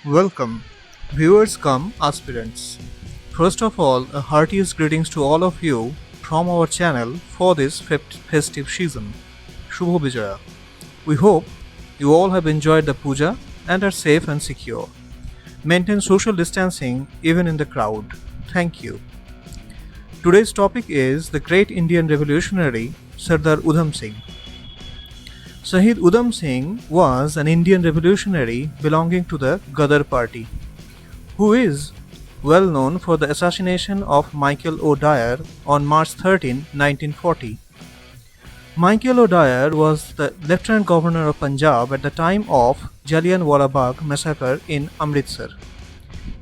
Welcome, viewers come aspirants. First of all, a heartiest greetings to all of you from our channel for this festive season. Shubho Bijaya. We hope you all have enjoyed the puja and are safe and secure. Maintain social distancing even in the crowd. Thank you. Today's topic is the great Indian revolutionary Sardar Udham Singh. Shaheed-i-Azam Singh was an Indian revolutionary belonging to the Ghadar party, who is well known for the assassination of Michael O'Dwyer on March 13, 1940. Michael O'Dwyer was the Lieutenant Governor of Punjab at the time of Jalyanwala Bagh massacre in Amritsar.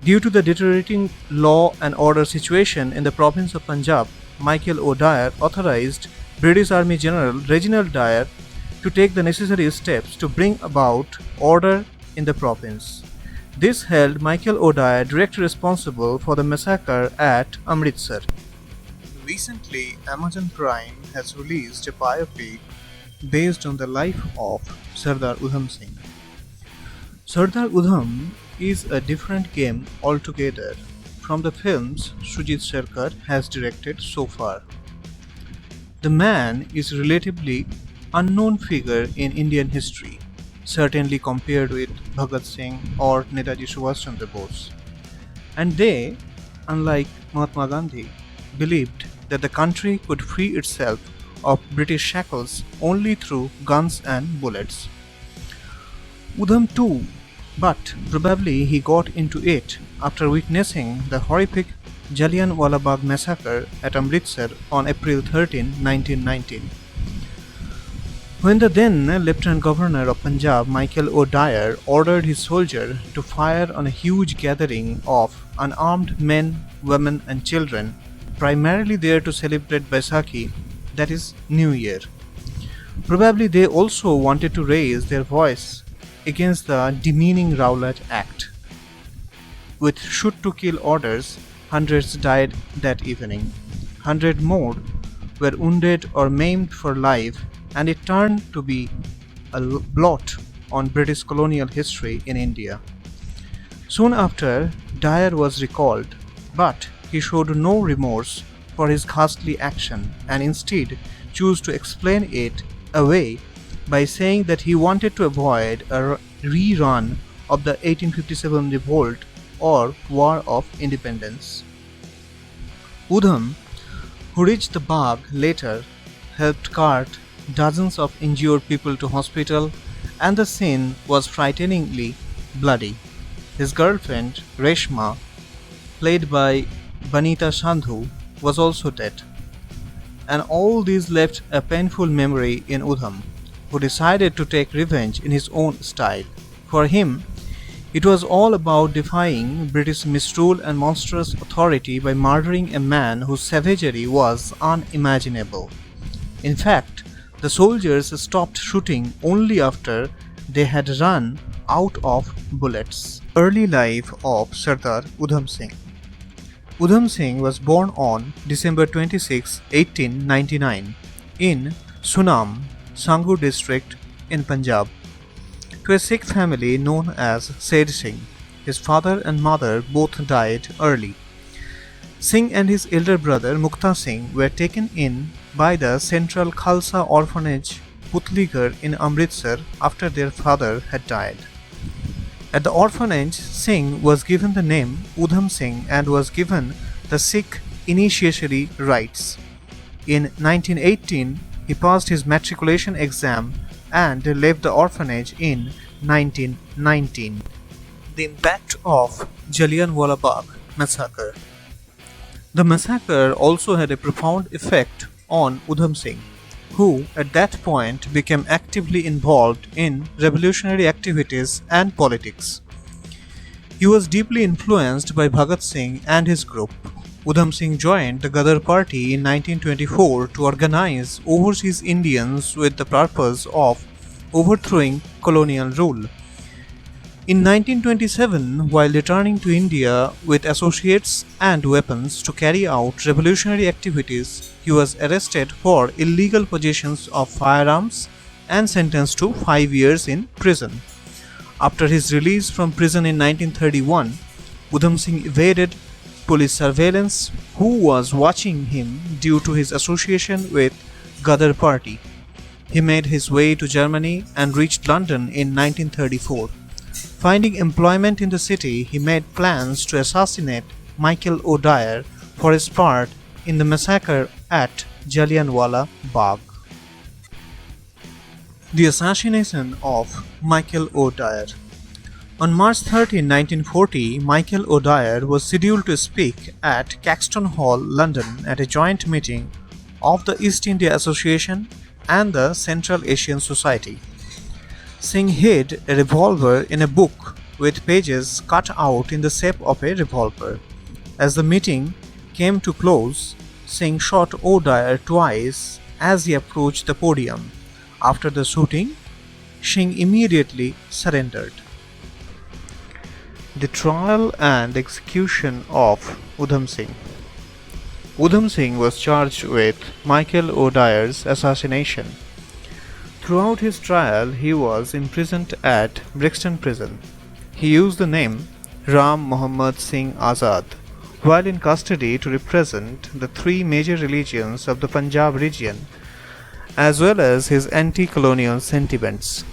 Due to the deteriorating law and order situation in the province of Punjab, Michael O'Dwyer authorized British Army General Reginald Dyer to take the necessary steps to bring about order in the province. This held Michael O'Dwyer directly responsible for the massacre at Amritsar. Recently, Amazon Prime has released a biopic based on the life of Sardar Udham Singh. Sardar Udham is a different game altogether from the films Sujit Sarkar has directed so far. The man is relatively unknown figure in Indian history, certainly compared with Bhagat Singh or Netaji Subhash Chandra Bose. And they, unlike Mahatma Gandhi, believed that the country could free itself of British shackles only through guns and bullets. Udham too, but probably he got into it after witnessing the horrific Jalyanwala Bagh massacre at Amritsar on April 13, 1919. When the then Lieutenant Governor of Punjab, Michael O'Dwyer, ordered his soldiers to fire on a huge gathering of unarmed men, women, and children, primarily there to celebrate Baisakhi, that is, New Year. Probably they also wanted to raise their voice against the demeaning Rowlatt Act. With shoot to kill orders, hundreds died that evening. 100 more were wounded or maimed for life, and it turned to be a blot on British colonial history in India. Soon after, Dyer was recalled, but he showed no remorse for his ghastly action and instead chose to explain it away by saying that he wanted to avoid a rerun of the 1857 revolt or War of Independence. Udham, who reached the Bagh later, helped cart dozens of injured people to hospital, and the scene was frighteningly bloody. His girlfriend, Reshma, played by Banita Sandhu, was also dead. And all these left a painful memory in Udham, who decided to take revenge in his own style. For him, it was all about defying British misrule and monstrous authority by murdering a man whose savagery was unimaginable. In fact, the soldiers stopped shooting only after they had run out of bullets. Early life of Sardar Udham Singh. Udham Singh was born on December 26, 1899 in Sunam, Sangur district in Punjab, to a Sikh family known as Said Singh. His father and mother both died early. Singh and his elder brother Mukta Singh were taken in by the Central Khalsa Orphanage, Putligarh in Amritsar after their father had died. At the orphanage, Singh was given the name Udham Singh and was given the Sikh initiatory rites. In 1918, he passed his matriculation exam and left the orphanage in 1919. The impact of Jalyanwala Bagh massacre. The massacre also had a profound effect on Udham Singh, who at that point became actively involved in revolutionary activities and politics. He was deeply influenced by Bhagat Singh and his group. Udham Singh joined the Ghadar party in 1924 to organize overseas Indians with the purpose of overthrowing colonial rule. In 1927, while returning to India with associates and weapons to carry out revolutionary activities, he was arrested for illegal possession of firearms and sentenced to 5 years in prison. After his release from prison in 1931, Udham Singh evaded police surveillance, who was watching him due to his association with Ghadar party. He made his way to Germany and reached London in 1934. Finding employment in the city, he made plans to assassinate Michael O'Dwyer for his part in the massacre at Jalyanwala Bagh. The assassination of Michael O'Dwyer. On March 13, 1940, Michael O'Dwyer was scheduled to speak at Caxton Hall, London, at a joint meeting of the East India Association and the Central Asian Society. Singh hid a revolver in a book with pages cut out in the shape of a revolver. As the meeting came to close, Singh shot O'Dwyer twice as he approached the podium. After the shooting, Singh immediately surrendered. The trial and execution of Udham Singh. Udham Singh was charged with Michael O'Dwyer's assassination. Throughout his trial, he was imprisoned at Brixton Prison. He used the name Ram Muhammad Singh Azad while in custody to represent the three major religions of the Punjab region, as well as his anti-colonial sentiments.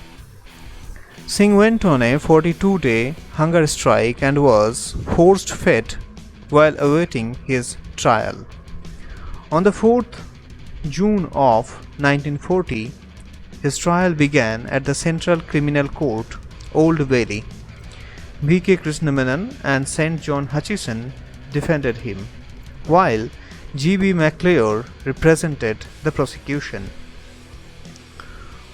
Singh went on a 42-day hunger strike and was forced fed while awaiting his trial. On the 4th June of 1940, his trial began at the Central Criminal Court, Old Bailey. V.K. Krishnamenon and St. John Hutchison defended him, while G.B. McLeod represented the prosecution.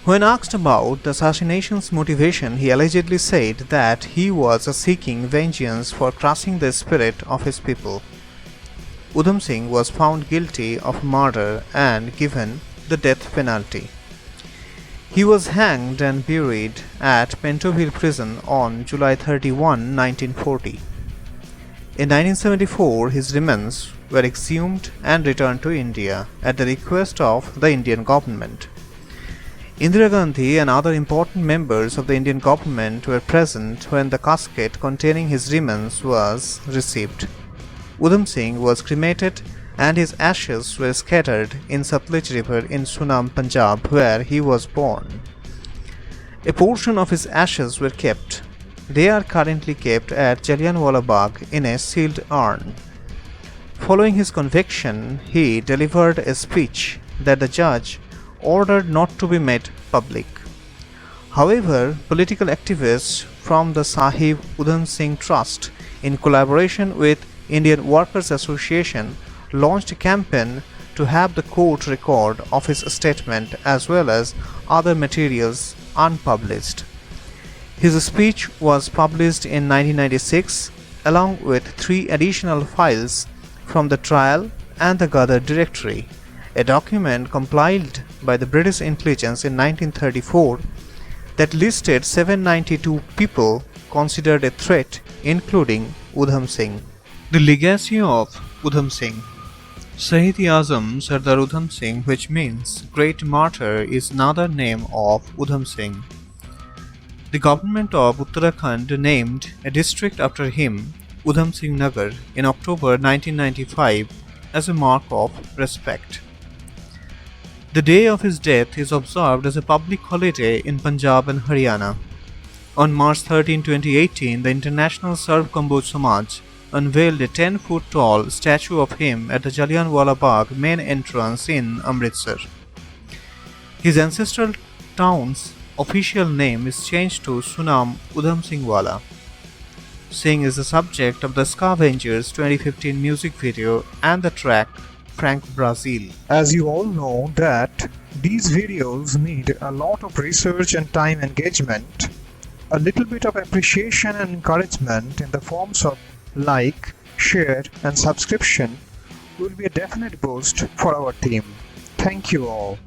When asked about the assassination's motivation, he allegedly said that he was seeking vengeance for crushing the spirit of his people. Udham Singh was found guilty of murder and given the death penalty. He was hanged and buried at Pentonville Prison on July 31, 1940. In 1974, his remains were exhumed and returned to India at the request of the Indian government. Indira Gandhi and other important members of the Indian government were present when the casket containing his remains was received. Udham Singh was cremated and his ashes were scattered in Satluj River in Sunam, Punjab, where he was born. A portion of his ashes were kept. They are currently kept at Jalyanwala Bagh in a sealed urn. Following his conviction, he delivered a speech that the judge ordered not to be made public. However, political activists from the Sahib Udham Singh Trust, in collaboration with Indian Workers Association, launched a campaign to have the court record of his statement as well as other materials unpublished. His speech was published in 1996 along with 3 additional files from the trial and the Ghadar directory, a document compiled by the British intelligence in 1934 that listed 792 people considered a threat, including Udham Singh. The legacy of Udham Singh. Shaheed-i-Azam Sardar Udham Singh, which means Great Martyr, is another name of Udham Singh. The government of Uttarakhand named a district after him, Udham Singh Nagar, in October 1995 as a mark of respect. The day of his death is observed as a public holiday in Punjab and Haryana. On March 13, 2018, the International Sarv-Kamboj Samaj unveiled a 10-foot tall statue of him at the Jalyanwala Bagh main entrance in Amritsar. His ancestral town's official name is changed to Sunam Udham Singh Wala. Singh is the subject of the Scavengers 2015 music video and the track Frank Brazil. As you all know that these videos need a lot of research and time engagement, a little bit of appreciation and encouragement in the forms of like, share and subscription will be a definite boost for our team. Thank you all.